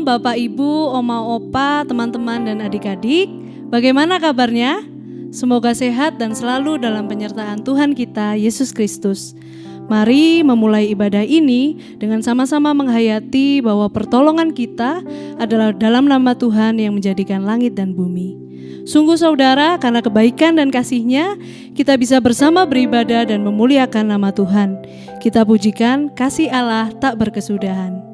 Bapak Ibu, Oma Opa, teman-teman dan adik-adik. Bagaimana kabarnya? Semoga sehat dan selalu dalam penyertaan Tuhan kita, Yesus Kristus. Mari memulai ibadah ini dengan sama-sama menghayati bahwa pertolongan kita adalah dalam nama Tuhan yang menjadikan langit dan bumi. Sungguh saudara, karena kebaikan dan kasih-Nya, kita bisa bersama beribadah dan memuliakan nama Tuhan. Kita pujikan kasih Allah tak berkesudahan.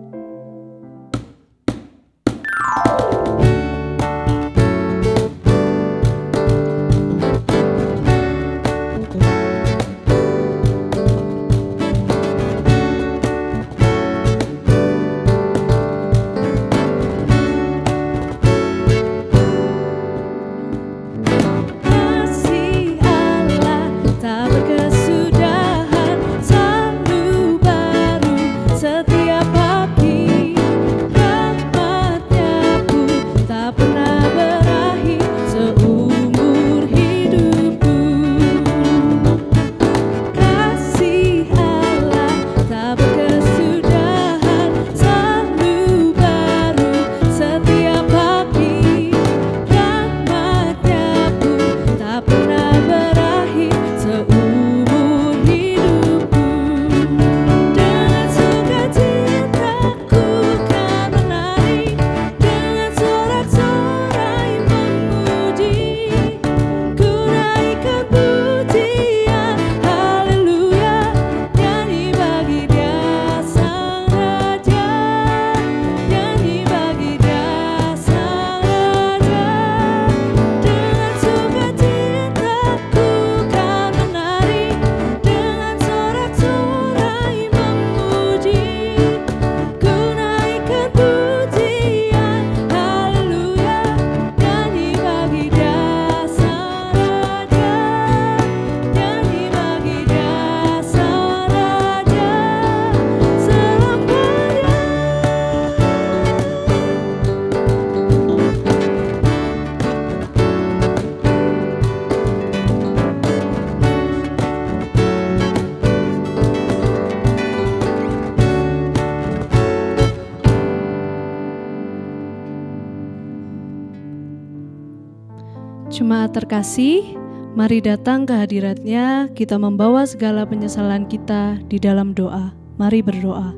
Jemaat terkasih, mari datang ke hadirat-Nya, kita membawa segala penyesalan kita di dalam doa. Mari berdoa.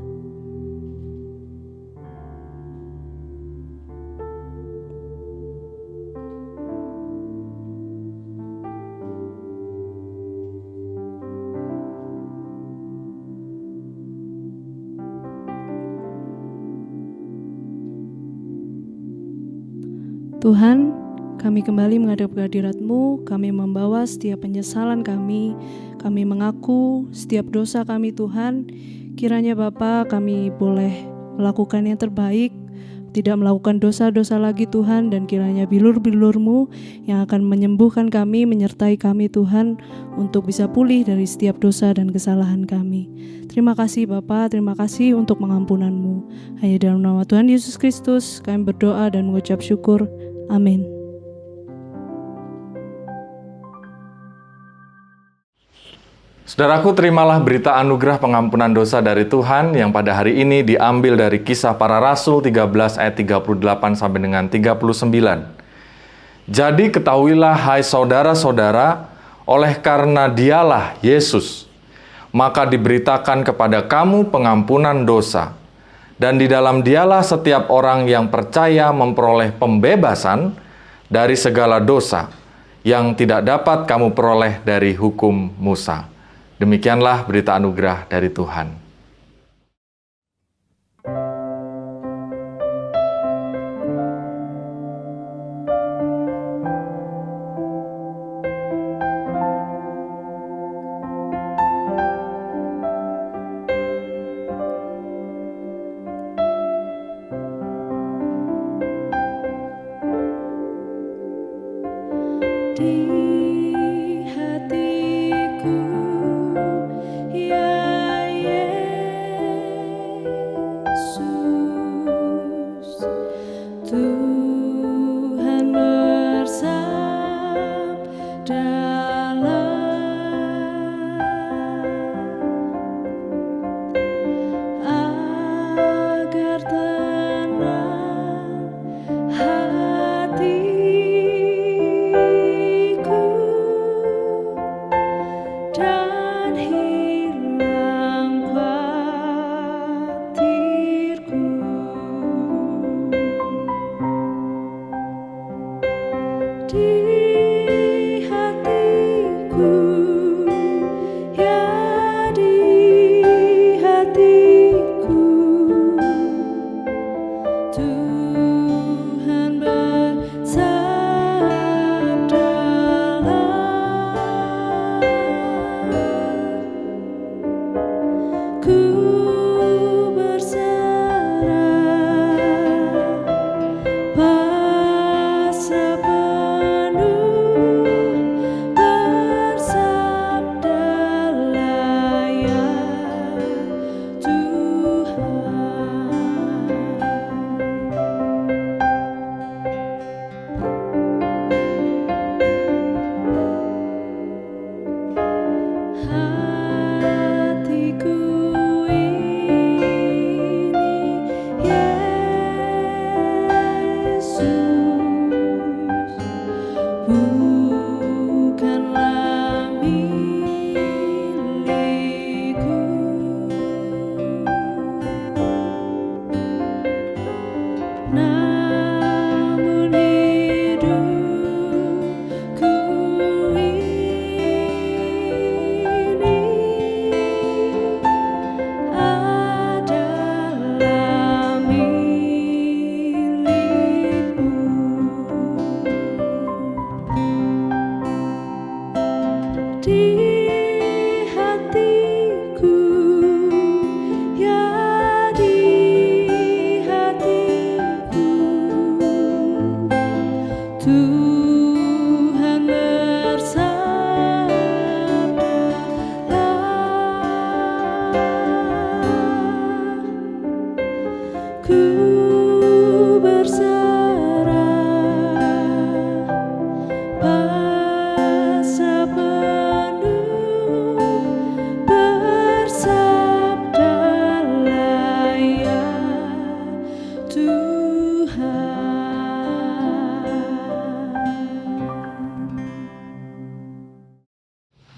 Tuhan, kami kembali menghadap ke hadirat-Mu, kami membawa setiap penyesalan kami mengaku setiap dosa kami Tuhan. Kiranya Bapa kami boleh melakukan yang terbaik, tidak melakukan dosa-dosa lagi Tuhan, dan kiranya bilur-bilur-Mu yang akan menyembuhkan kami, menyertai kami Tuhan, untuk bisa pulih dari setiap dosa dan kesalahan kami. Terima kasih Bapa, terima kasih untuk pengampunan-Mu. Hanya dalam nama Tuhan Yesus Kristus kami berdoa dan mengucap syukur. Amin. Saudaraku, terimalah berita anugerah pengampunan dosa dari Tuhan yang pada hari ini diambil dari Kisah Para Rasul 13 ayat 38 sampai dengan 39. Jadi ketahuilah hai saudara-saudara, oleh karena Dialah Yesus, maka diberitakan kepada kamu pengampunan dosa. Dan di dalam Dialah setiap orang yang percaya memperoleh pembebasan dari segala dosa yang tidak dapat kamu peroleh dari hukum Musa. Demikianlah berita anugerah dari Tuhan. Agar tenang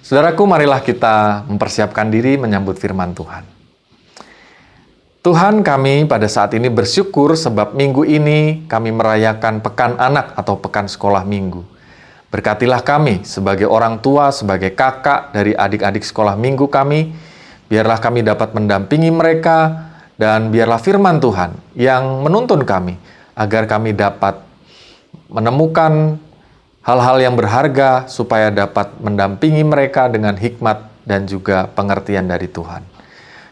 Saudaraku, marilah kita mempersiapkan diri menyambut firman Tuhan. Tuhan, kami pada saat ini bersyukur sebab minggu ini kami merayakan Pekan Anak atau Pekan Sekolah Minggu. Berkatilah kami sebagai orang tua, sebagai kakak dari adik-adik sekolah minggu kami. Biarlah kami dapat mendampingi mereka dan biarlah firman Tuhan yang menuntun kami agar kami dapat menemukan hal-hal yang berharga supaya dapat mendampingi mereka dengan hikmat dan juga pengertian dari Tuhan.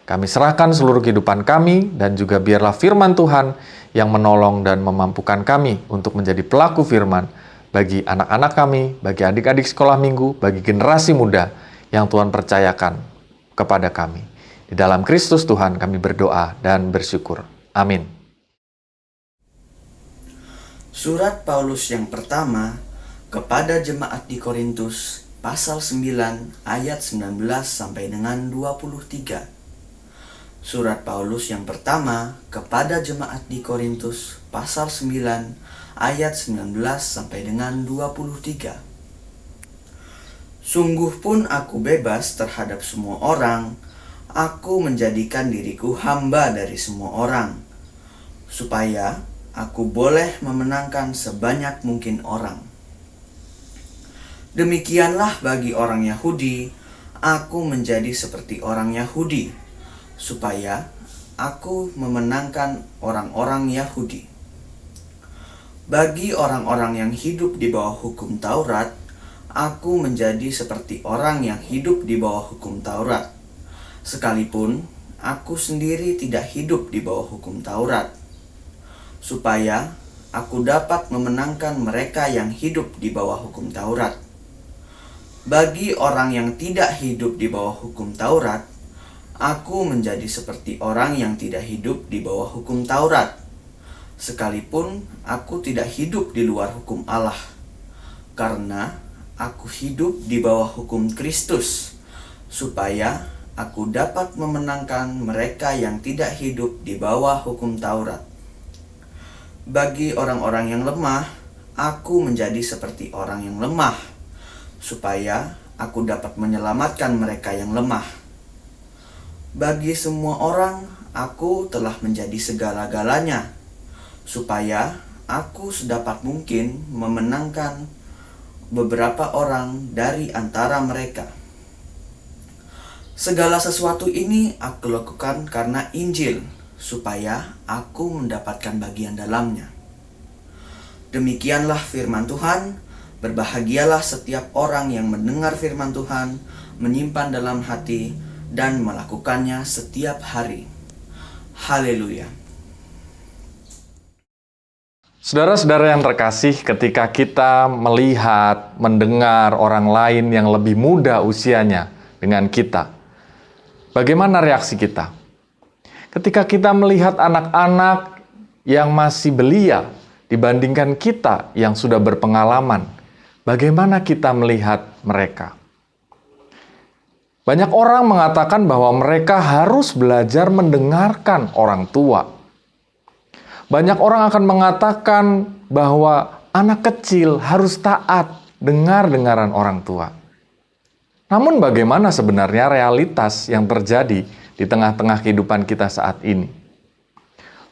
Kami serahkan seluruh kehidupan kami dan juga biarlah firman Tuhan yang menolong dan memampukan kami untuk menjadi pelaku firman bagi anak-anak kami, bagi adik-adik sekolah minggu, bagi generasi muda yang Tuhan percayakan kepada kami. Di dalam Kristus Tuhan kami berdoa dan bersyukur. Amin. Surat Paulus yang pertama kepada jemaat di Korintus, pasal 9 ayat 19 sampai dengan 23. Surat Paulus yang pertama kepada jemaat di Korintus, pasal 9 ayat 19 sampai dengan 23. Sungguh pun aku bebas terhadap semua orang, aku menjadikan diriku hamba dari semua orang, supaya aku boleh memenangkan sebanyak mungkin orang. Demikianlah bagi orang Yahudi, aku menjadi seperti orang Yahudi, supaya aku memenangkan orang-orang Yahudi. Bagi orang-orang yang hidup di bawah hukum Taurat, aku menjadi seperti orang yang hidup di bawah hukum Taurat, sekalipun aku sendiri tidak hidup di bawah hukum Taurat, supaya aku dapat memenangkan mereka yang hidup di bawah hukum Taurat. Bagi orang yang tidak hidup di bawah hukum Taurat, aku menjadi seperti orang yang tidak hidup di bawah hukum Taurat, sekalipun aku tidak hidup di luar hukum Allah, karena aku hidup di bawah hukum Kristus, supaya aku dapat memenangkan mereka yang tidak hidup di bawah hukum Taurat. Bagi orang-orang yang lemah, aku menjadi seperti orang yang lemah, supaya aku dapat menyelamatkan mereka yang lemah. Bagi semua orang, aku telah menjadi segala-galanya, supaya aku sedapat mungkin memenangkan beberapa orang dari antara mereka. Segala sesuatu ini aku lakukan karena Injil, supaya aku mendapatkan bagian dalamnya. Demikianlah firman Tuhan. Berbahagialah setiap orang yang mendengar firman Tuhan, menyimpan dalam hati, dan melakukannya setiap hari. Haleluya. Saudara-saudara yang terkasih, ketika kita melihat, mendengar orang lain yang lebih muda usianya dengan kita, bagaimana reaksi kita? Ketika kita melihat anak-anak yang masih belia dibandingkan kita yang sudah berpengalaman, bagaimana kita melihat mereka? Banyak orang mengatakan bahwa mereka harus belajar mendengarkan orang tua. Banyak orang akan mengatakan bahwa anak kecil harus taat dengar-dengaran orang tua. Namun bagaimana sebenarnya realitas yang terjadi di tengah-tengah kehidupan kita saat ini?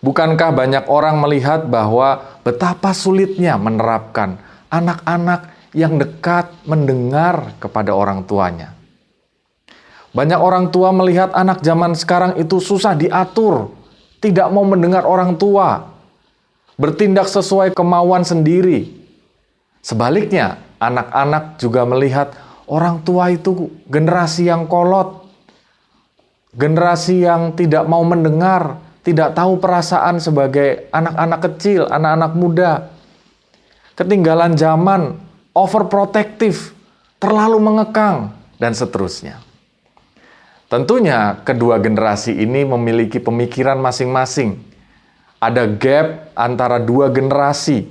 Bukankah banyak orang melihat bahwa betapa sulitnya menerapkan anak-anak yang dekat mendengar kepada orang tuanya? Banyak orang tua melihat anak zaman sekarang itu susah diatur, tidak mau mendengar orang tua, bertindak sesuai kemauan sendiri. Sebaliknya, anak-anak juga melihat orang tua itu generasi yang kolot, generasi yang tidak mau mendengar, tidak tahu perasaan sebagai anak-anak kecil, anak-anak muda. Ketinggalan zaman, overprotective, terlalu mengekang, dan seterusnya. Tentunya kedua generasi ini memiliki pemikiran masing-masing. Ada gap antara dua generasi.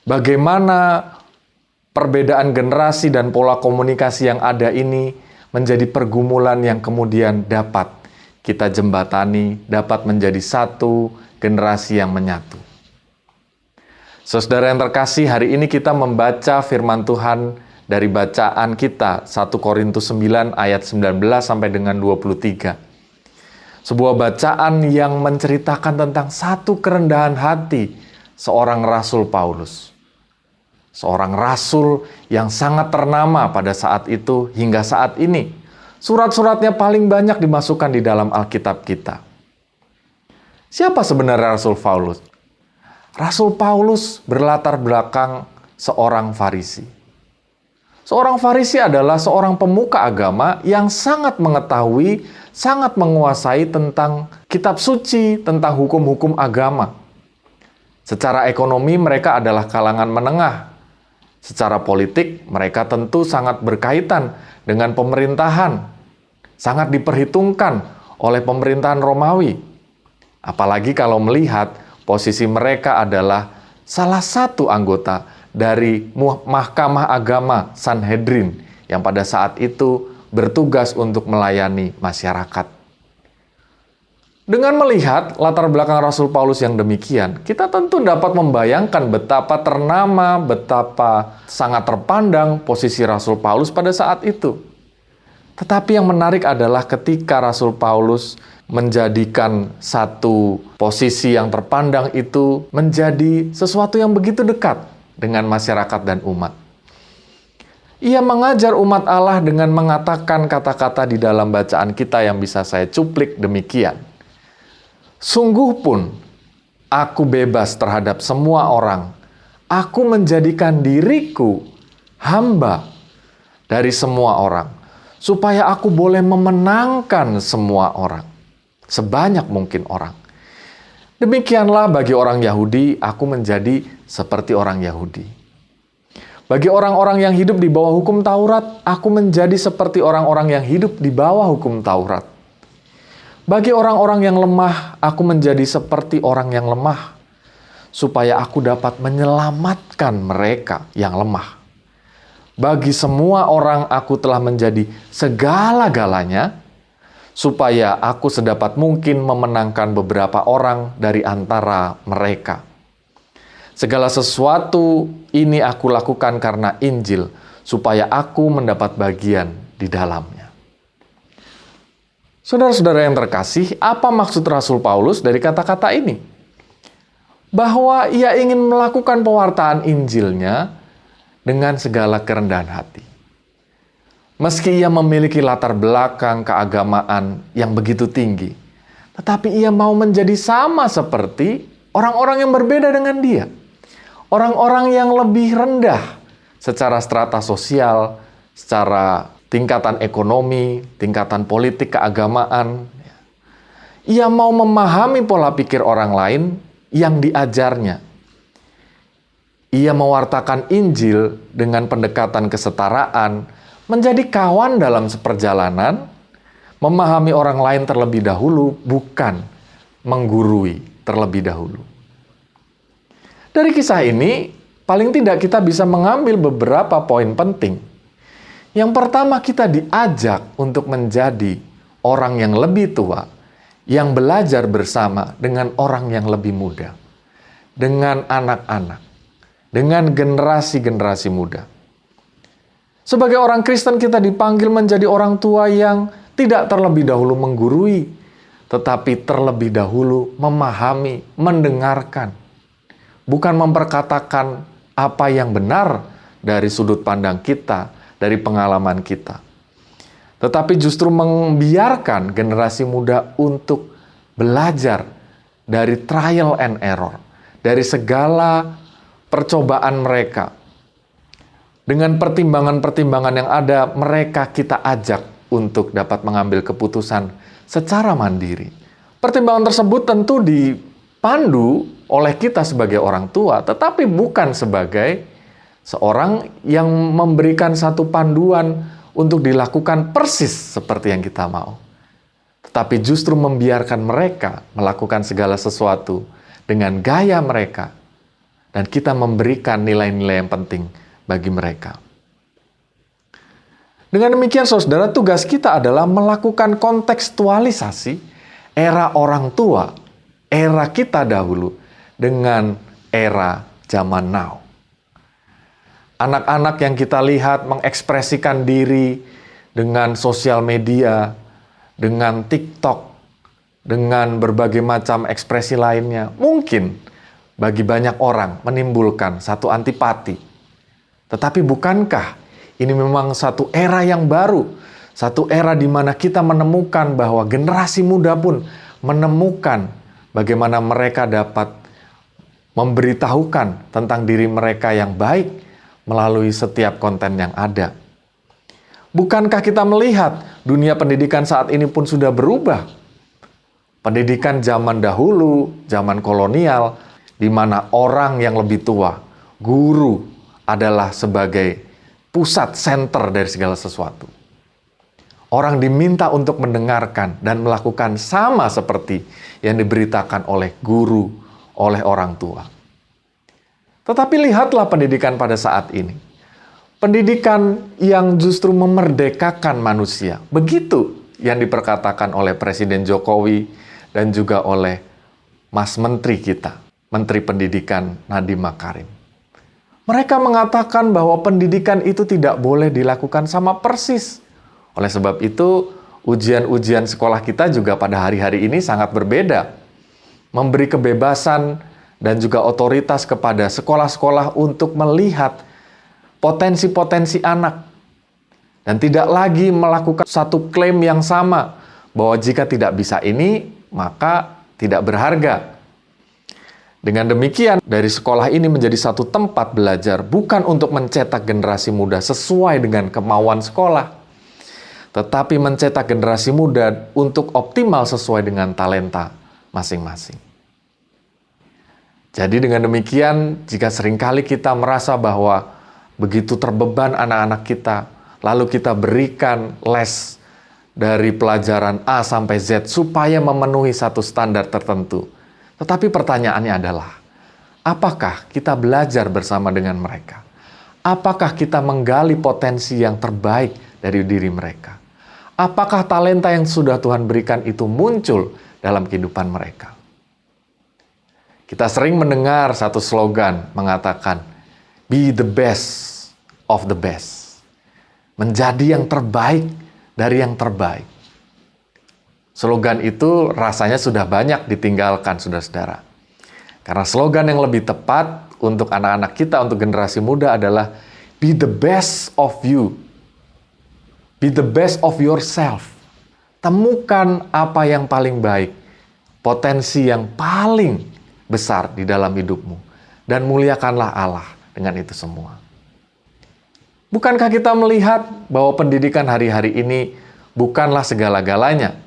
Bagaimana perbedaan generasi dan pola komunikasi yang ada ini menjadi pergumulan yang kemudian dapat kita jembatani, dapat menjadi satu generasi yang menyatu. Saudara yang terkasih, hari ini kita membaca firman Tuhan dari bacaan kita 1 Korintus 9 ayat 19 sampai dengan 23. Sebuah bacaan yang menceritakan tentang satu kerendahan hati seorang Rasul Paulus. Seorang rasul yang sangat ternama pada saat itu hingga saat ini. Surat-suratnya paling banyak dimasukkan di dalam Alkitab kita. Siapa sebenarnya Rasul Paulus? Rasul Paulus berlatar belakang seorang Farisi. Seorang Farisi adalah seorang pemuka agama yang sangat mengetahui, sangat menguasai tentang kitab suci, tentang hukum-hukum agama. Secara ekonomi mereka adalah kalangan menengah. Secara politik mereka tentu sangat berkaitan dengan pemerintahan, sangat diperhitungkan oleh pemerintahan Romawi. Apalagi kalau melihat posisi mereka adalah salah satu anggota dari Mahkamah Agama Sanhedrin yang pada saat itu bertugas untuk melayani masyarakat. Dengan melihat latar belakang Rasul Paulus yang demikian, kita tentu dapat membayangkan betapa ternama, betapa sangat terpandang posisi Rasul Paulus pada saat itu. Tetapi yang menarik adalah ketika Rasul Paulus menjadikan satu posisi yang terpandang itu menjadi sesuatu yang begitu dekat dengan masyarakat dan umat. Ia mengajar umat Allah dengan mengatakan kata-kata di dalam bacaan kita yang bisa saya cuplik demikian. Sungguh pun aku bebas terhadap semua orang. Aku menjadikan diriku hamba dari semua orang, supaya aku boleh memenangkan semua orang, sebanyak mungkin orang. Demikianlah bagi orang Yahudi, aku menjadi seperti orang Yahudi. Bagi orang-orang yang hidup di bawah hukum Taurat, aku menjadi seperti orang-orang yang hidup di bawah hukum Taurat. Bagi orang-orang yang lemah, aku menjadi seperti orang yang lemah, supaya aku dapat menyelamatkan mereka yang lemah. Bagi semua orang aku telah menjadi segala-galanya, supaya aku sedapat mungkin memenangkan beberapa orang dari antara mereka. Segala sesuatu ini aku lakukan karena Injil, supaya aku mendapat bagian di dalamnya. Saudara-saudara yang terkasih, apa maksud Rasul Paulus dari kata-kata ini? Bahwa ia ingin melakukan pewartaan Injilnya dengan segala kerendahan hati. Meski ia memiliki latar belakang keagamaan yang begitu tinggi, tetapi ia mau menjadi sama seperti orang-orang yang berbeda dengan dia. Orang-orang yang lebih rendah secara strata sosial, secara tingkatan ekonomi, tingkatan politik, keagamaan. Ia mau memahami pola pikir orang lain yang diajarnya. Ia mewartakan Injil dengan pendekatan kesetaraan, menjadi kawan dalam seperjalanan, memahami orang lain terlebih dahulu, bukan menggurui terlebih dahulu. Dari kisah ini, paling tidak kita bisa mengambil beberapa poin penting. Yang pertama, kita diajak untuk menjadi orang yang lebih tua, yang belajar bersama dengan orang yang lebih muda, dengan anak-anak, dengan generasi-generasi muda. Sebagai orang Kristen, kita dipanggil menjadi orang tua yang tidak terlebih dahulu menggurui, tetapi terlebih dahulu memahami, mendengarkan. Bukan memperkatakan apa yang benar dari sudut pandang kita, dari pengalaman kita. Tetapi justru membiarkan generasi muda untuk belajar dari trial and error, dari segala percobaan mereka. Dengan pertimbangan-pertimbangan yang ada, mereka kita ajak untuk dapat mengambil keputusan secara mandiri. Pertimbangan tersebut tentu dipandu oleh kita sebagai orang tua, tetapi bukan sebagai seorang yang memberikan satu panduan untuk dilakukan persis seperti yang kita mau. Tetapi justru membiarkan mereka melakukan segala sesuatu dengan gaya mereka, dan kita memberikan nilai-nilai yang penting bagi mereka. Dengan demikian, saudara, tugas kita adalah melakukan kontekstualisasi era orang tua, era kita dahulu, dengan era zaman now. Anak-anak yang kita lihat mengekspresikan diri dengan sosial media, dengan TikTok, dengan berbagai macam ekspresi lainnya, mungkin bagi banyak orang menimbulkan satu antipati. Tetapi bukankah ini memang satu era yang baru, satu era di mana kita menemukan bahwa generasi muda pun menemukan bagaimana mereka dapat memberitahukan tentang diri mereka yang baik melalui setiap konten yang ada. Bukankah kita melihat dunia pendidikan saat ini pun sudah berubah? Pendidikan zaman dahulu, zaman kolonial, di mana orang yang lebih tua, guru, adalah sebagai pusat center dari segala sesuatu. Orang diminta untuk mendengarkan dan melakukan sama seperti yang diberitakan oleh guru, oleh orang tua. Tetapi lihatlah pendidikan pada saat ini. Pendidikan yang justru memerdekakan manusia. Begitu yang diperkatakan oleh Presiden Jokowi dan juga oleh Mas Menteri kita, Menteri Pendidikan Nadiem Makarim. Mereka mengatakan bahwa pendidikan itu tidak boleh dilakukan sama persis. Oleh sebab itu, ujian-ujian sekolah kita juga pada hari-hari ini sangat berbeda. Memberi kebebasan dan juga otoritas kepada sekolah-sekolah untuk melihat potensi-potensi anak. Dan tidak lagi melakukan satu klaim yang sama, bahwa jika tidak bisa ini, maka tidak berharga. Dengan demikian, dari sekolah ini menjadi satu tempat belajar bukan untuk mencetak generasi muda sesuai dengan kemauan sekolah, tetapi mencetak generasi muda untuk optimal sesuai dengan talenta masing-masing. Jadi dengan demikian, jika seringkali kita merasa bahwa begitu terbeban anak-anak kita, lalu kita berikan les dari pelajaran A sampai Z supaya memenuhi satu standar tertentu. Tetapi pertanyaannya adalah, apakah kita belajar bersama dengan mereka? Apakah kita menggali potensi yang terbaik dari diri mereka? Apakah talenta yang sudah Tuhan berikan itu muncul dalam kehidupan mereka? Kita sering mendengar satu slogan mengatakan, be the best of the best. Menjadi yang terbaik dari yang terbaik. Slogan itu rasanya sudah banyak ditinggalkan, saudara-saudara. Karena slogan yang lebih tepat untuk anak-anak kita, untuk generasi muda adalah Be the best of you. Be the best of yourself. Temukan apa yang paling baik, potensi yang paling besar di dalam hidupmu, dan muliakanlah Allah dengan itu semua. Bukankah kita melihat bahwa pendidikan hari-hari ini bukanlah segala-galanya?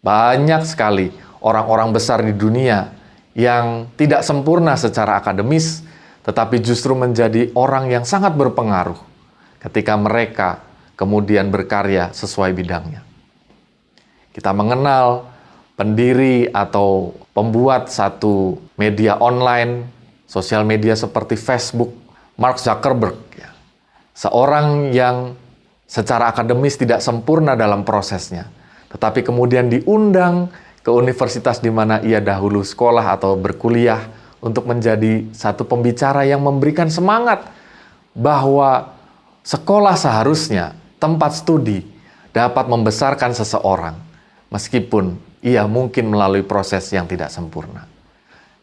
Banyak sekali orang-orang besar di dunia yang tidak sempurna secara akademis, tetapi justru menjadi orang yang sangat berpengaruh ketika mereka kemudian berkarya sesuai bidangnya. Kita mengenal pendiri atau pembuat satu media online, sosial media seperti Facebook, Mark Zuckerberg. Seorang yang secara akademis tidak sempurna dalam prosesnya, tetapi kemudian diundang ke universitas di mana ia dahulu sekolah atau berkuliah untuk menjadi satu pembicara yang memberikan semangat bahwa sekolah seharusnya tempat studi dapat membesarkan seseorang, meskipun ia mungkin melalui proses yang tidak sempurna.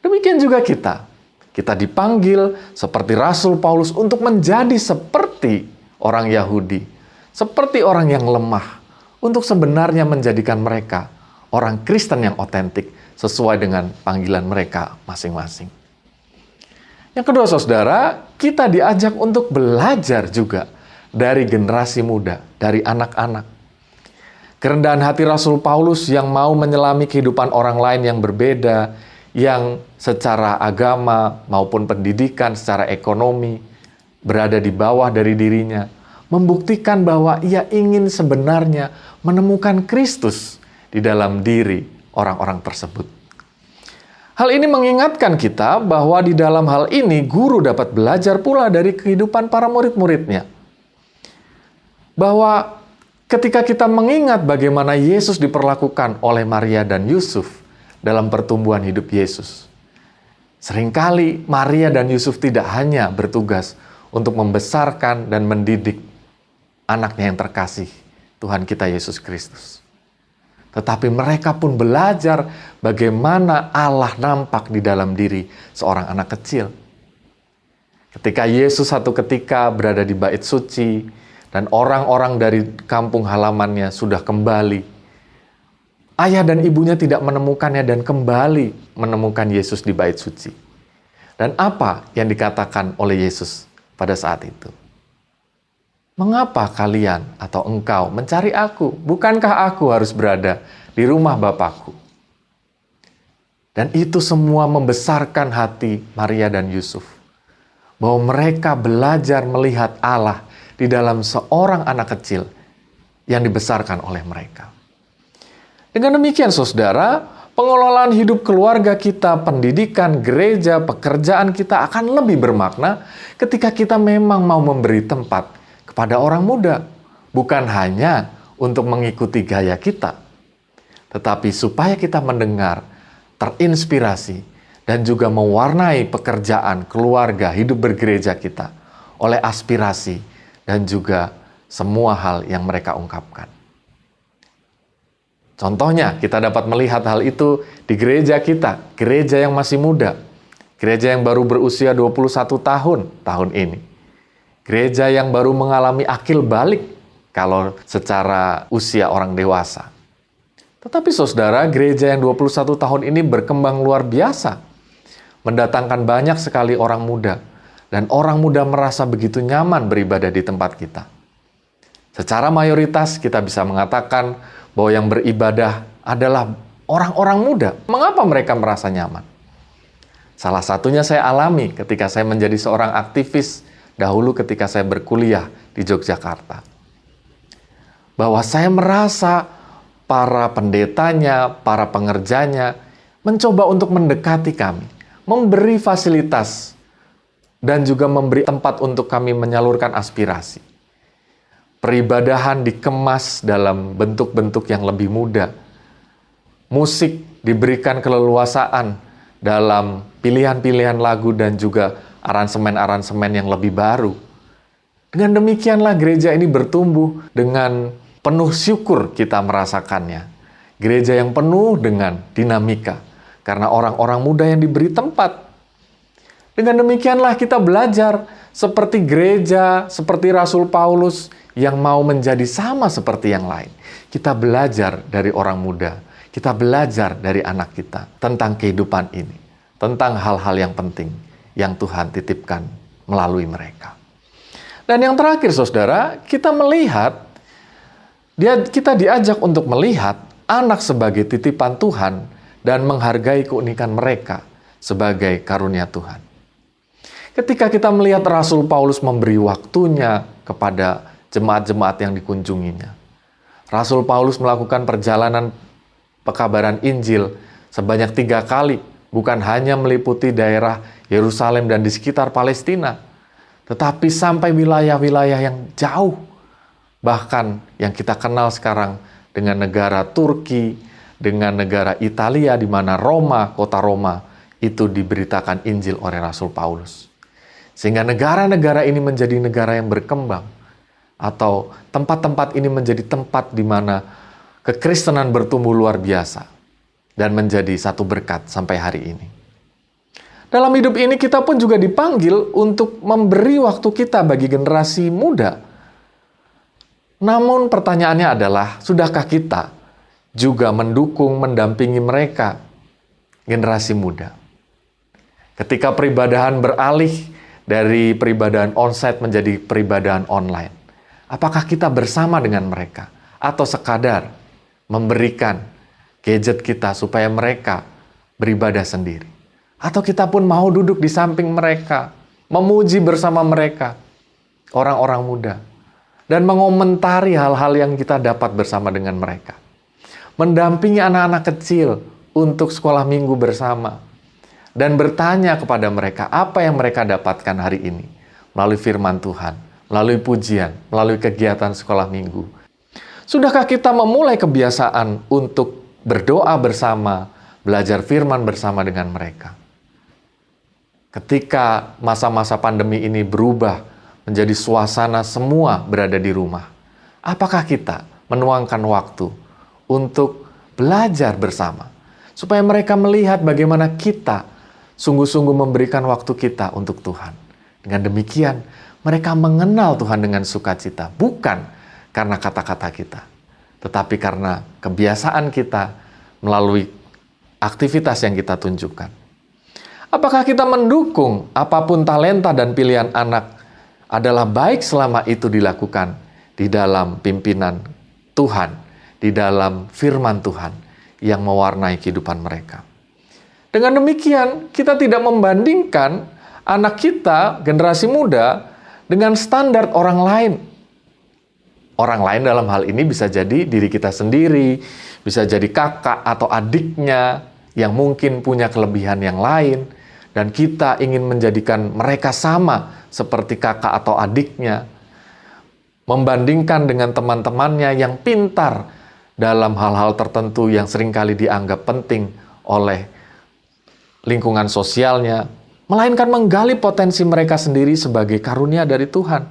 Demikian juga kita. Kita dipanggil seperti Rasul Paulus untuk menjadi seperti orang Yahudi, seperti orang yang lemah, untuk sebenarnya menjadikan mereka orang Kristen yang otentik sesuai dengan panggilan mereka masing-masing. Yang kedua, saudara, kita diajak untuk belajar juga dari generasi muda, dari anak-anak. Kerendahan hati Rasul Paulus yang mau menyelami kehidupan orang lain yang berbeda, yang secara agama maupun pendidikan, secara ekonomi, berada di bawah dari dirinya, membuktikan bahwa ia ingin sebenarnya menemukan Kristus di dalam diri orang-orang tersebut. Hal ini mengingatkan kita bahwa di dalam hal ini guru dapat belajar pula dari kehidupan para murid-muridnya. Bahwa ketika kita mengingat bagaimana Yesus diperlakukan oleh Maria dan Yusuf dalam pertumbuhan hidup Yesus, seringkali Maria dan Yusuf tidak hanya bertugas untuk membesarkan dan mendidik anaknya yang terkasih, Tuhan kita Yesus Kristus, tetapi mereka pun belajar bagaimana Allah nampak di dalam diri seorang anak kecil. Ketika Yesus satu ketika berada di bait suci dan orang-orang dari kampung halamannya sudah kembali, ayah dan ibunya tidak menemukannya dan kembali menemukan Yesus di bait suci. Dan apa yang dikatakan oleh Yesus pada saat itu? Mengapa kalian atau engkau mencari aku? Bukankah aku harus berada di rumah Bapakku? Dan itu semua membesarkan hati Maria dan Yusuf, bahwa mereka belajar melihat Allah di dalam seorang anak kecil yang dibesarkan oleh mereka. Dengan demikian, saudara, pengelolaan hidup keluarga kita, pendidikan, gereja, pekerjaan kita akan lebih bermakna ketika kita memang mau memberi tempat kepada orang muda, bukan hanya untuk mengikuti gaya kita, tetapi supaya kita mendengar, terinspirasi, dan juga mewarnai pekerjaan, keluarga, hidup bergereja kita oleh aspirasi dan juga semua hal yang mereka ungkapkan. Contohnya, kita dapat melihat hal itu di gereja kita, gereja yang masih muda, gereja yang baru berusia 21 tahun ini. Gereja yang baru mengalami akil balik kalau secara usia orang dewasa. Tetapi saudara, gereja yang 21 tahun ini berkembang luar biasa. Mendatangkan banyak sekali orang muda. Dan orang muda merasa begitu nyaman beribadah di tempat kita. Secara mayoritas kita bisa mengatakan bahwa yang beribadah adalah orang-orang muda. Mengapa mereka merasa nyaman? Salah satunya saya alami ketika saya menjadi seorang aktivis dahulu ketika saya berkuliah di Yogyakarta. Bahwa saya merasa para pendetanya, para pengerjanya mencoba untuk mendekati kami, memberi fasilitas, dan juga memberi tempat untuk kami menyalurkan aspirasi. Peribadahan dikemas dalam bentuk-bentuk yang lebih muda. Musik diberikan keleluasaan dalam pilihan-pilihan lagu dan juga aransemen-aransemen yang lebih baru. Dengan demikianlah gereja ini bertumbuh dengan penuh syukur kita merasakannya. Gereja yang penuh dengan dinamika karena orang-orang muda yang diberi tempat. Dengan demikianlah kita belajar seperti gereja, seperti Rasul Paulus yang mau menjadi sama seperti yang lain. Kita belajar dari orang muda, kita belajar dari anak kita tentang kehidupan ini, tentang hal-hal yang penting yang Tuhan titipkan melalui mereka. Dan yang terakhir, saudara, kita diajak untuk melihat anak sebagai titipan Tuhan dan menghargai keunikan mereka sebagai karunia Tuhan. Ketika kita melihat Rasul Paulus memberi waktunya kepada jemaat-jemaat yang dikunjunginya, Rasul Paulus melakukan perjalanan pekabaran Injil sebanyak 3 kali, bukan hanya meliputi daerah Yerusalem dan di sekitar Palestina, tetapi sampai wilayah-wilayah yang jauh, bahkan yang kita kenal sekarang dengan negara Turki, dengan negara Italia, di mana kota Roma, itu diberitakan Injil oleh Rasul Paulus. Sehingga negara-negara ini menjadi negara yang berkembang, atau tempat-tempat ini menjadi tempat di mana kekristenan bertumbuh luar biasa, dan menjadi satu berkat sampai hari ini. Dalam hidup ini kita pun juga dipanggil untuk memberi waktu kita bagi generasi muda. Namun pertanyaannya adalah, sudahkah kita juga mendukung, mendampingi mereka, generasi muda? Ketika peribadahan beralih dari peribadahan onsite menjadi peribadahan online, apakah kita bersama dengan mereka? Atau sekadar memberikan gadget kita supaya mereka beribadah sendiri? Atau kita pun mau duduk di samping mereka, memuji bersama mereka, orang-orang muda, dan mengomentari hal-hal yang kita dapat bersama dengan mereka. Mendampingi anak-anak kecil untuk sekolah minggu bersama. Dan bertanya kepada mereka apa yang mereka dapatkan hari ini. Melalui firman Tuhan, melalui pujian, melalui kegiatan sekolah minggu. Sudahkah kita memulai kebiasaan untuk berdoa bersama, belajar firman bersama dengan mereka? Ketika masa-masa pandemi ini berubah menjadi suasana semua berada di rumah, apakah kita menuangkan waktu untuk belajar bersama, supaya mereka melihat bagaimana kita sungguh-sungguh memberikan waktu kita untuk Tuhan. Dengan demikian, mereka mengenal Tuhan dengan sukacita, bukan karena kata-kata kita, tetapi karena kebiasaan kita melalui aktivitas yang kita tunjukkan. Apakah kita mendukung apapun talenta dan pilihan anak adalah baik selama itu dilakukan di dalam pimpinan Tuhan, di dalam firman Tuhan yang mewarnai kehidupan mereka. Dengan demikian, kita tidak membandingkan anak kita, generasi muda, dengan standar orang lain. Orang lain dalam hal ini bisa jadi diri kita sendiri, bisa jadi kakak atau adiknya yang mungkin punya kelebihan yang lain, dan kita ingin menjadikan mereka sama seperti kakak atau adiknya, membandingkan dengan teman-temannya yang pintar dalam hal-hal tertentu yang seringkali dianggap penting oleh lingkungan sosialnya, melainkan menggali potensi mereka sendiri sebagai karunia dari Tuhan,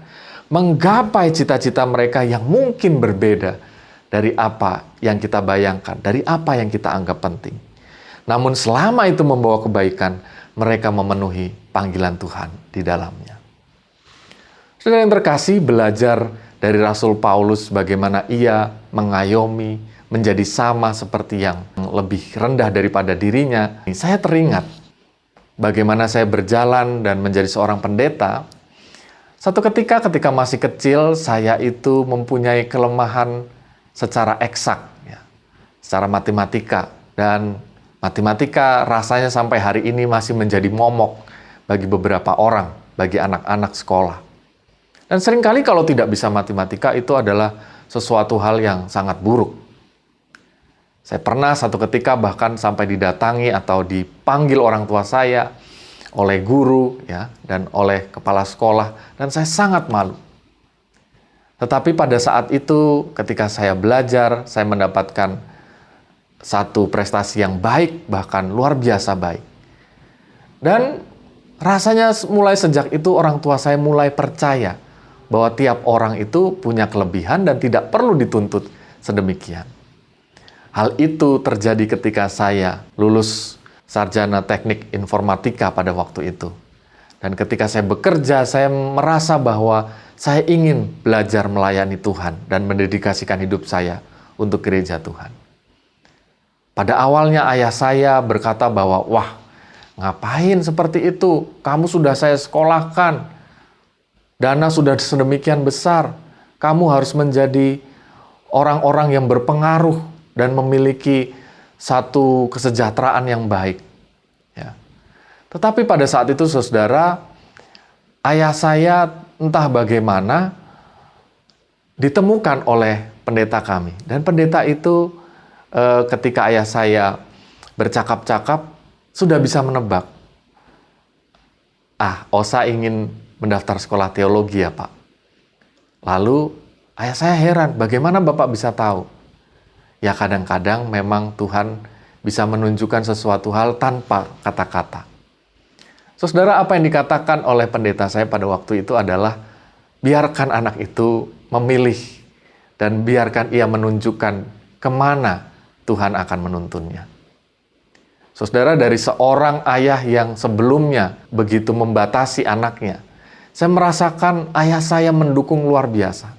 menggapai cita-cita mereka yang mungkin berbeda dari apa yang kita bayangkan, dari apa yang kita anggap penting. Namun selama itu membawa kebaikan, mereka memenuhi panggilan Tuhan di dalamnya. Saudara yang terkasih, belajar dari Rasul Paulus bagaimana ia mengayomi, menjadi sama seperti yang lebih rendah daripada dirinya. Saya teringat bagaimana saya berjalan dan menjadi seorang pendeta. Satu ketika masih kecil, saya itu mempunyai kelemahan secara eksak, secara matematika. Dan matematika rasanya sampai hari ini masih menjadi momok bagi beberapa orang, bagi anak-anak sekolah. Dan seringkali kalau tidak bisa matematika itu adalah sesuatu hal yang sangat buruk. Saya pernah satu ketika bahkan sampai didatangi atau dipanggil orang tua saya oleh guru dan oleh kepala sekolah, dan saya sangat malu. Tetapi pada saat itu ketika saya belajar, saya mendapatkan satu prestasi yang baik, bahkan luar biasa baik. Dan rasanya mulai sejak itu orang tua saya mulai percaya bahwa tiap orang itu punya kelebihan dan tidak perlu dituntut sedemikian. Hal itu terjadi ketika saya lulus sarjana teknik informatika pada waktu itu. Dan ketika saya bekerja, saya merasa bahwa saya ingin belajar melayani Tuhan dan mendedikasikan hidup saya untuk gereja Tuhan. Pada awalnya ayah saya berkata bahwa, wah, ngapain seperti itu? Kamu sudah saya sekolahkan. Dana sudah sedemikian besar. Kamu harus menjadi orang-orang yang berpengaruh dan memiliki satu kesejahteraan yang baik. Ya. Tetapi pada saat itu, saudara, ayah saya entah bagaimana ditemukan oleh pendeta kami. Dan pendeta itu ketika ayah saya bercakap-cakap, sudah bisa menebak. Osa ingin mendaftar sekolah teologi ya Pak. Lalu ayah saya heran, bagaimana Bapak bisa tahu? Ya kadang-kadang memang Tuhan bisa menunjukkan sesuatu hal tanpa kata-kata. Saudara, apa yang dikatakan oleh pendeta saya pada waktu itu adalah, biarkan anak itu memilih dan biarkan ia menunjukkan kemana Tuhan akan menuntunnya. Saudara, dari seorang ayah yang sebelumnya begitu membatasi anaknya, saya merasakan ayah saya mendukung luar biasa.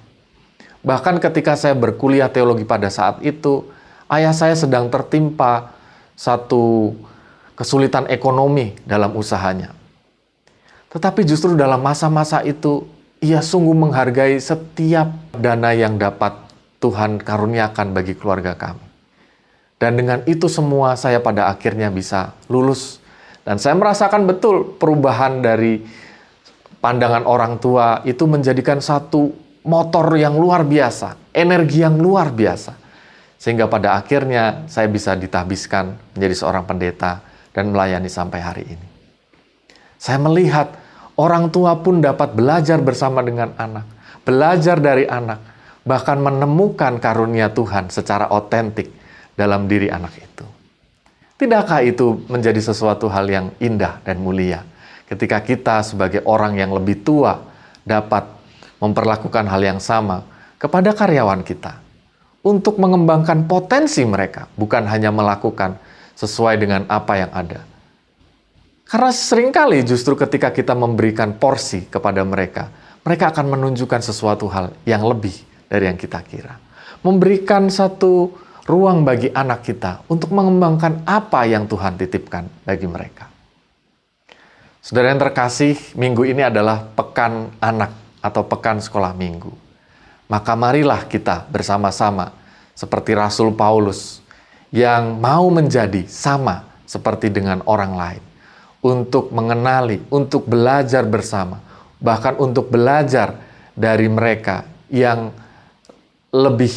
Bahkan ketika saya berkuliah teologi pada saat itu, ayah saya sedang tertimpa satu kesulitan ekonomi dalam usahanya. Tetapi justru dalam masa-masa itu, ia sungguh menghargai setiap dana yang dapat Tuhan karuniakan bagi keluarga kami. Dan dengan itu semua saya pada akhirnya bisa lulus. Dan saya merasakan betul perubahan dari pandangan orang tua itu menjadikan satu motor yang luar biasa, energi yang luar biasa. Sehingga pada akhirnya saya bisa ditahbiskan menjadi seorang pendeta dan melayani sampai hari ini. Saya melihat orang tua pun dapat belajar bersama dengan anak, belajar dari anak, bahkan menemukan karunia Tuhan secara otentik dalam diri anak itu. Tidakkah itu menjadi sesuatu hal yang indah dan mulia ketika kita sebagai orang yang lebih tua dapat memperlakukan hal yang sama kepada karyawan kita untuk mengembangkan potensi mereka, bukan hanya melakukan sesuai dengan apa yang ada. Karena seringkali justru ketika kita memberikan porsi kepada mereka, mereka akan menunjukkan sesuatu hal yang lebih dari yang kita kira. Memberikan satu ruang bagi anak kita untuk mengembangkan apa yang Tuhan titipkan bagi mereka. Saudara yang terkasih, minggu ini adalah pekan anak atau pekan sekolah minggu. Maka marilah kita bersama-sama seperti Rasul Paulus yang mau menjadi sama seperti dengan orang lain. Untuk mengenali, untuk belajar bersama, bahkan untuk belajar dari mereka yang lebih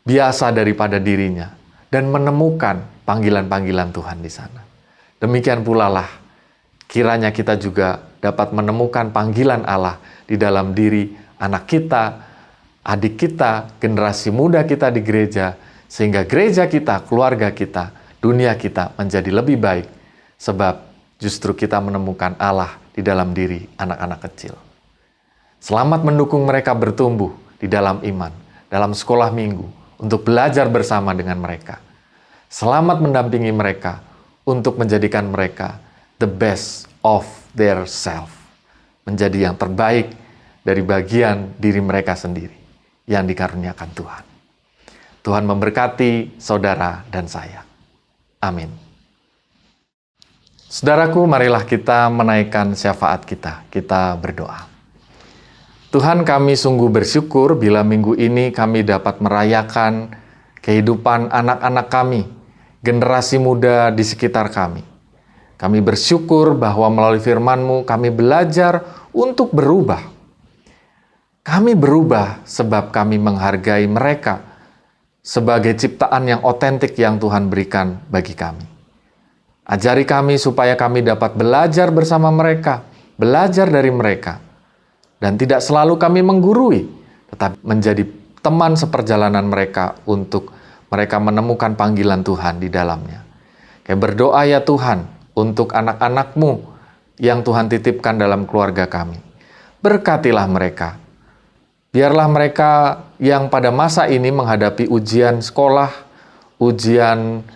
biasa daripada dirinya, dan menemukan panggilan-panggilan Tuhan di sana. Demikian pula lah, kiranya kita juga dapat menemukan panggilan Allah di dalam diri anak kita, adik kita, generasi muda kita di gereja, sehingga gereja kita, keluarga kita, dunia kita menjadi lebih baik, sebab justru kita menemukan Allah di dalam diri anak-anak kecil. Selamat mendukung mereka bertumbuh di dalam iman, dalam sekolah minggu, untuk belajar bersama dengan mereka. Selamat mendampingi mereka untuk menjadikan mereka the best of their self. Menjadi yang terbaik dari bagian diri mereka sendiri yang dikaruniakan Tuhan. Tuhan memberkati saudara dan saya. Amin. Saudaraku, marilah kita menaikkan syafaat kita. Kita berdoa. Tuhan, kami sungguh bersyukur bila minggu ini kami dapat merayakan kehidupan anak-anak kami, generasi muda di sekitar kami. Kami bersyukur bahwa melalui firman-Mu kami belajar untuk berubah. Kami berubah sebab kami menghargai mereka sebagai ciptaan yang otentik yang Tuhan berikan bagi kami. Ajari kami supaya kami dapat belajar bersama mereka, belajar dari mereka. Dan tidak selalu kami menggurui, tetapi menjadi teman seperjalanan mereka untuk mereka menemukan panggilan Tuhan di dalamnya. Kami berdoa ya Tuhan untuk anak-anak-Mu yang Tuhan titipkan dalam keluarga kami. Berkatilah mereka. Biarlah mereka yang pada masa ini menghadapi ujian sekolah, ujian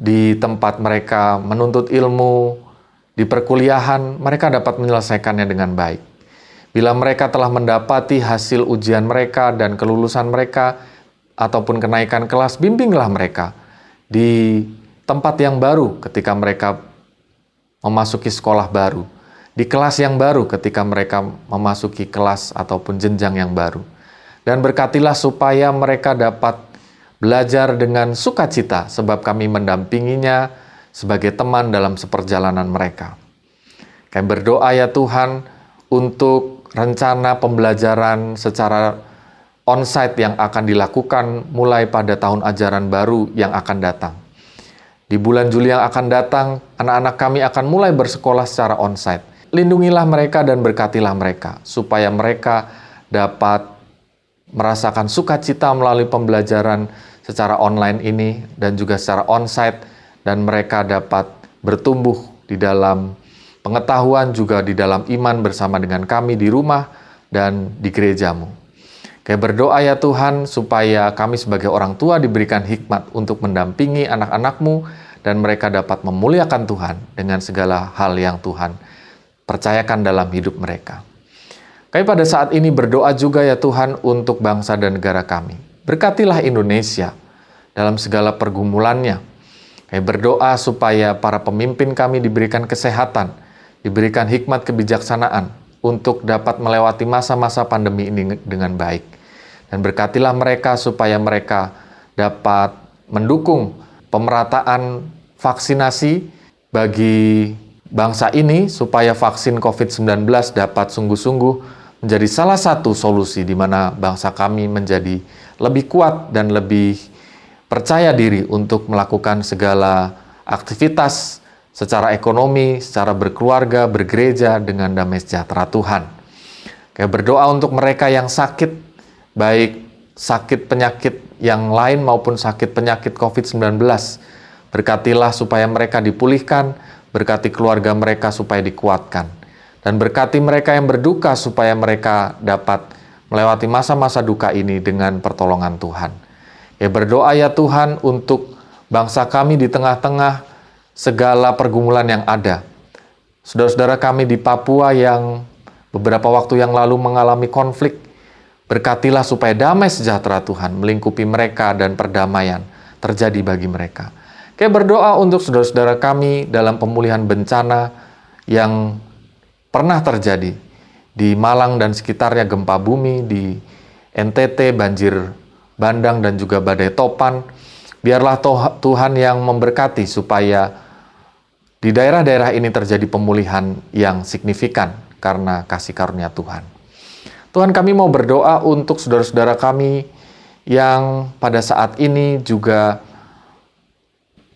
di tempat mereka menuntut ilmu, di perkuliahan, mereka dapat menyelesaikannya dengan baik. Bila mereka telah mendapati hasil ujian mereka dan kelulusan mereka, ataupun kenaikan kelas, bimbinglah mereka di tempat yang baru ketika mereka memasuki sekolah baru, di kelas yang baru ketika mereka memasuki kelas ataupun jenjang yang baru. Dan berkatilah supaya mereka dapat belajar dengan sukacita, sebab kami mendampinginya sebagai teman dalam seperjalanan mereka. Kami berdoa ya Tuhan untuk rencana pembelajaran secara onsite yang akan dilakukan mulai pada tahun ajaran baru yang akan datang. Di bulan Juli yang akan datang, anak-anak kami akan mulai bersekolah secara onsite. Lindungilah mereka dan berkatilah mereka, supaya mereka dapat merasakan sukacita melalui pembelajaran secara online ini dan juga secara onsite, dan mereka dapat bertumbuh di dalam pengetahuan juga di dalam iman bersama dengan kami di rumah dan di gerejamu. Kami berdoa ya Tuhan supaya kami sebagai orang tua diberikan hikmat untuk mendampingi anak-anak-Mu dan mereka dapat memuliakan Tuhan dengan segala hal yang Tuhan percayakan dalam hidup mereka. Kami pada saat ini berdoa juga ya Tuhan untuk bangsa dan negara kami. Berkatilah Indonesia dalam segala pergumulannya. Kami berdoa supaya para pemimpin kami diberikan kesehatan, diberikan hikmat kebijaksanaan untuk dapat melewati masa-masa pandemi ini dengan baik. Dan berkatilah mereka supaya mereka dapat mendukung pemerataan vaksinasi bagi bangsa ini supaya vaksin COVID-19 dapat sungguh-sungguh menjadi salah satu solusi di mana bangsa kami menjadi lebih kuat dan lebih percaya diri untuk melakukan segala aktivitas secara ekonomi, secara berkeluarga, bergereja dengan damai sejahtera Tuhan. Kami berdoa untuk mereka yang sakit, baik sakit penyakit yang lain maupun sakit penyakit COVID-19. Berkatilah supaya mereka dipulihkan, berkati keluarga mereka supaya dikuatkan. Dan berkati mereka yang berduka supaya mereka dapat melewati masa-masa duka ini dengan pertolongan Tuhan. Ya berdoa ya Tuhan untuk bangsa kami di tengah-tengah segala pergumulan yang ada. Saudara-saudara kami di Papua yang beberapa waktu yang lalu mengalami konflik, berkatilah supaya damai sejahtera Tuhan melingkupi mereka dan perdamaian terjadi bagi mereka. Kayak berdoa untuk saudara-saudara kami dalam pemulihan bencana yang pernah terjadi di Malang dan sekitarnya, gempa bumi, di NTT, banjir bandang dan juga badai topan. Biarlah Tuhan yang memberkati supaya di daerah-daerah ini terjadi pemulihan yang signifikan karena kasih karunia Tuhan. Tuhan, kami mau berdoa untuk saudara-saudara kami yang pada saat ini juga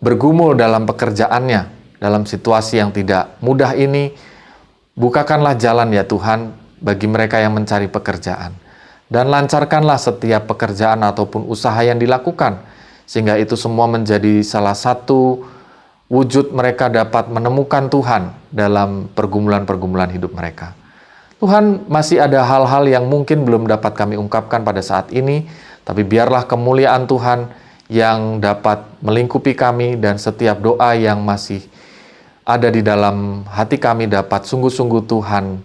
bergumul dalam pekerjaannya, dalam situasi yang tidak mudah ini. Bukakanlah jalan ya Tuhan bagi mereka yang mencari pekerjaan. Dan lancarkanlah setiap pekerjaan ataupun usaha yang dilakukan. Sehingga itu semua menjadi salah satu wujud mereka dapat menemukan Tuhan dalam pergumulan-pergumulan hidup mereka. Tuhan, masih ada hal-hal yang mungkin belum dapat kami ungkapkan pada saat ini. Tapi biarlah kemuliaan Tuhan yang dapat melingkupi kami dan setiap doa yang masih ada di dalam hati kami dapat sungguh-sungguh Tuhan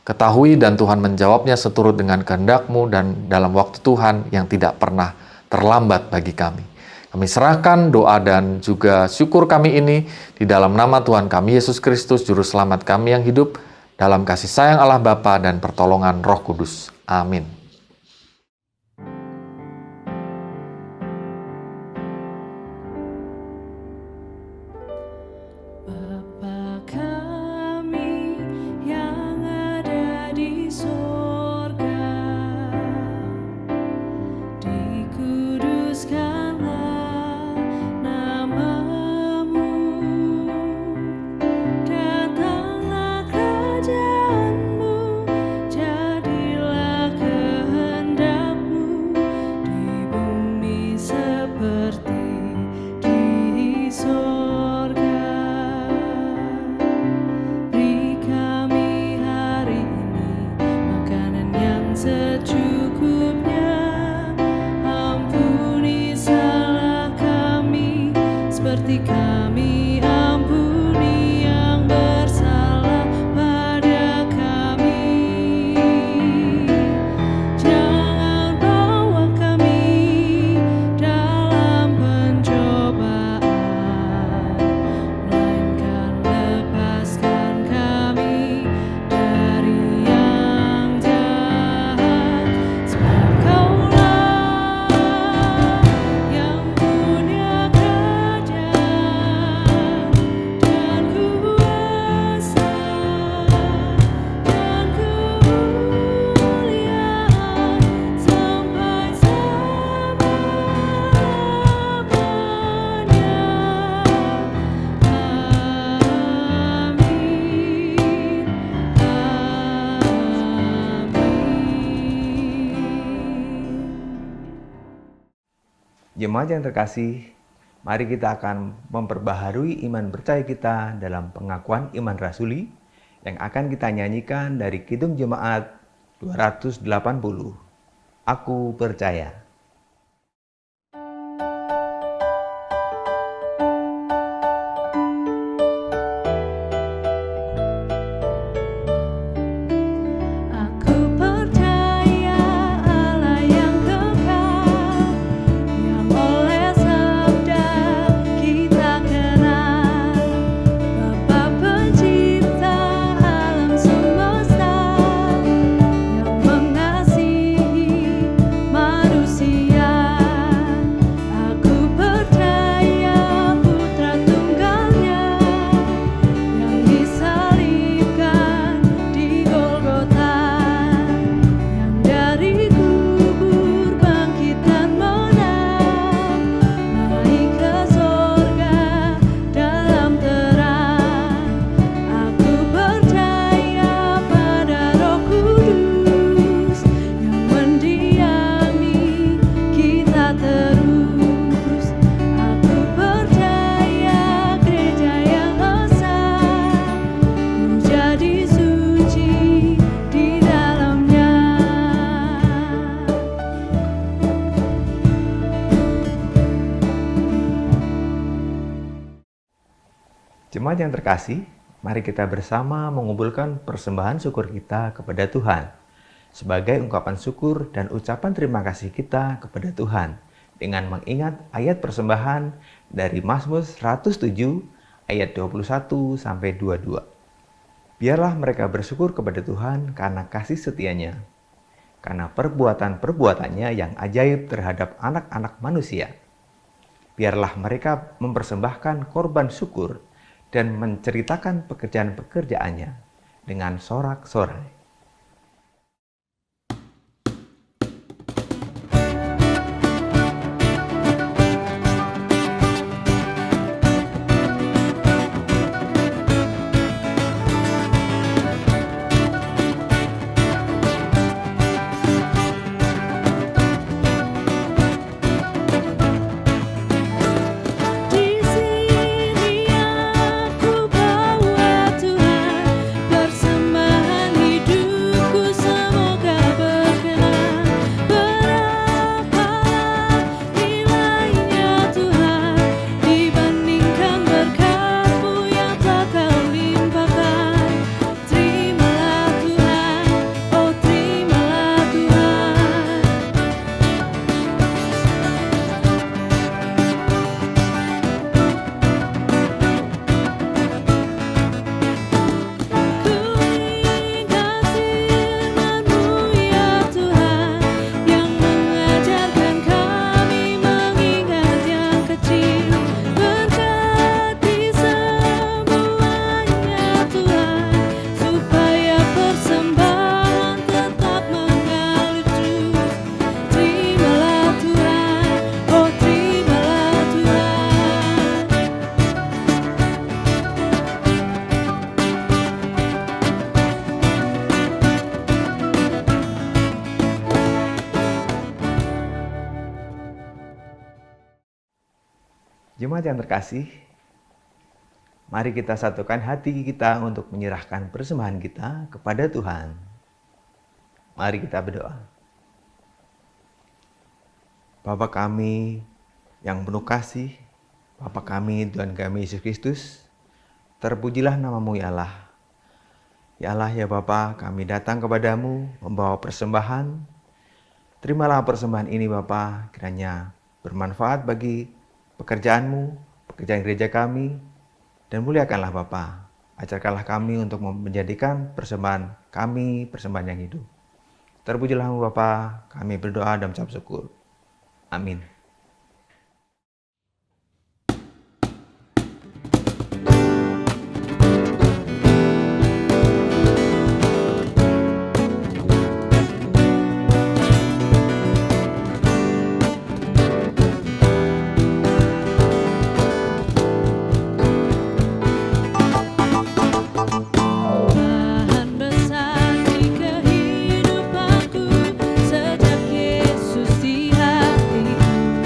ketahui dan Tuhan menjawabnya seturut dengan kehendak-Mu dan dalam waktu Tuhan yang tidak pernah terlambat bagi kami. Kami serahkan doa dan juga syukur kami ini di dalam nama Tuhan kami Yesus Kristus, Juru Selamat kami yang hidup, dalam kasih sayang Allah Bapa dan pertolongan Roh Kudus. Amin. Seperti kami ampuni yang bersalah. Jemaat yang terkasih, mari kita akan memperbaharui iman percaya kita dalam pengakuan iman rasuli yang akan kita nyanyikan dari Kidung Jemaat 280. Aku percaya. Jemaat yang terkasih, mari kita bersama mengumpulkan persembahan syukur kita kepada Tuhan sebagai ungkapan syukur dan ucapan terima kasih kita kepada Tuhan dengan mengingat ayat persembahan dari Mazmur 107 ayat 21 sampai 22. Biarlah mereka bersyukur kepada Tuhan karena kasih setianya, karena perbuatan-perbuatannya yang ajaib terhadap anak-anak manusia. Biarlah mereka mempersembahkan korban syukur dan menceritakan pekerjaan-pekerjaannya dengan sorak-sorai. Jemaat yang terkasih, mari kita satukan hati kita untuk menyerahkan persembahan kita kepada Tuhan. Mari kita berdoa. Bapa kami yang penuh kasih, Bapa kami, Tuhan kami Yesus Kristus, terpujilah nama-Mu ya Allah. Ya Allah ya Bapa, kami datang kepadamu membawa persembahan. Terimalah persembahan ini Bapa, kiranya bermanfaat bagi pekerjaan-Mu, pekerjaan gereja kami, dan muliakanlah Bapa. Ajarkanlah kami untuk menjadikan persembahan kami, persembahan yang hidup. Terpujilah-Mu Bapa, kami berdoa dan mengucap syukur. Amin. Sejak Yesus di hatiku.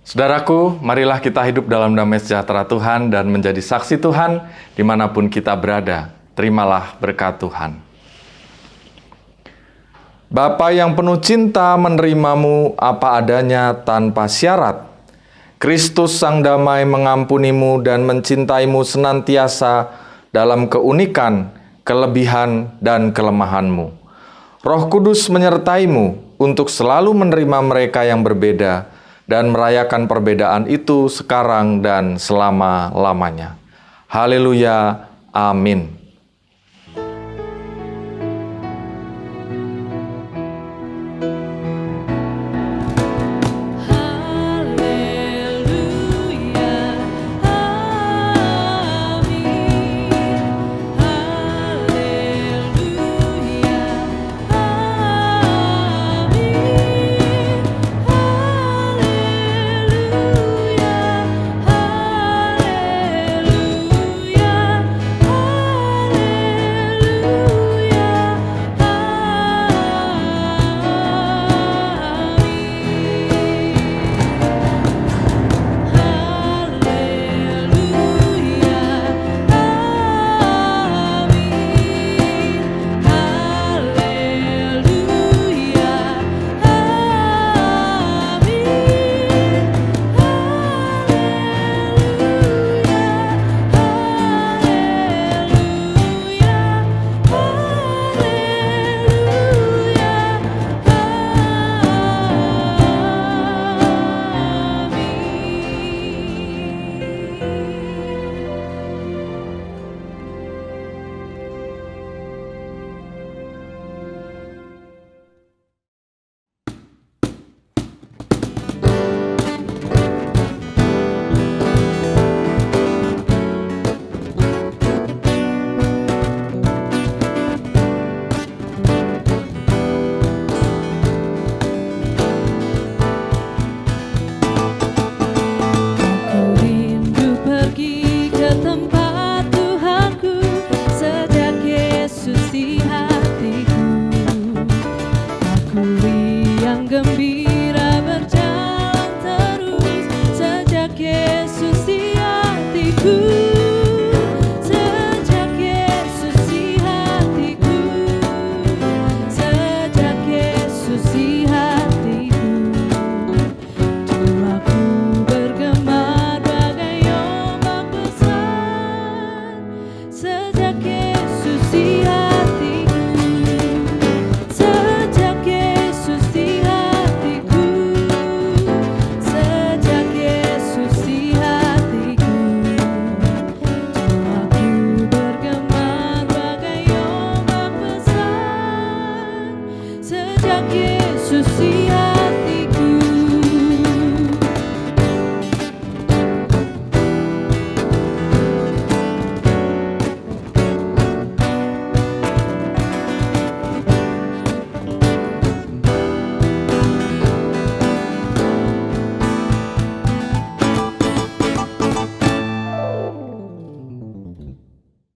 Saudaraku, marilah kita hidup dalam damai sejahtera Tuhan dan menjadi saksi Tuhan dimanapun kita berada. Terimalah berkat Tuhan. Bapa yang penuh cinta menerimamu apa adanya tanpa syarat. Kristus Sang Damai mengampunimu dan mencintaimu senantiasa dalam keunikan, kelebihan, dan kelemahanmu. Roh Kudus menyertaimu untuk selalu menerima mereka yang berbeda dan merayakan perbedaan itu sekarang dan selama-lamanya. Haleluya. Amin.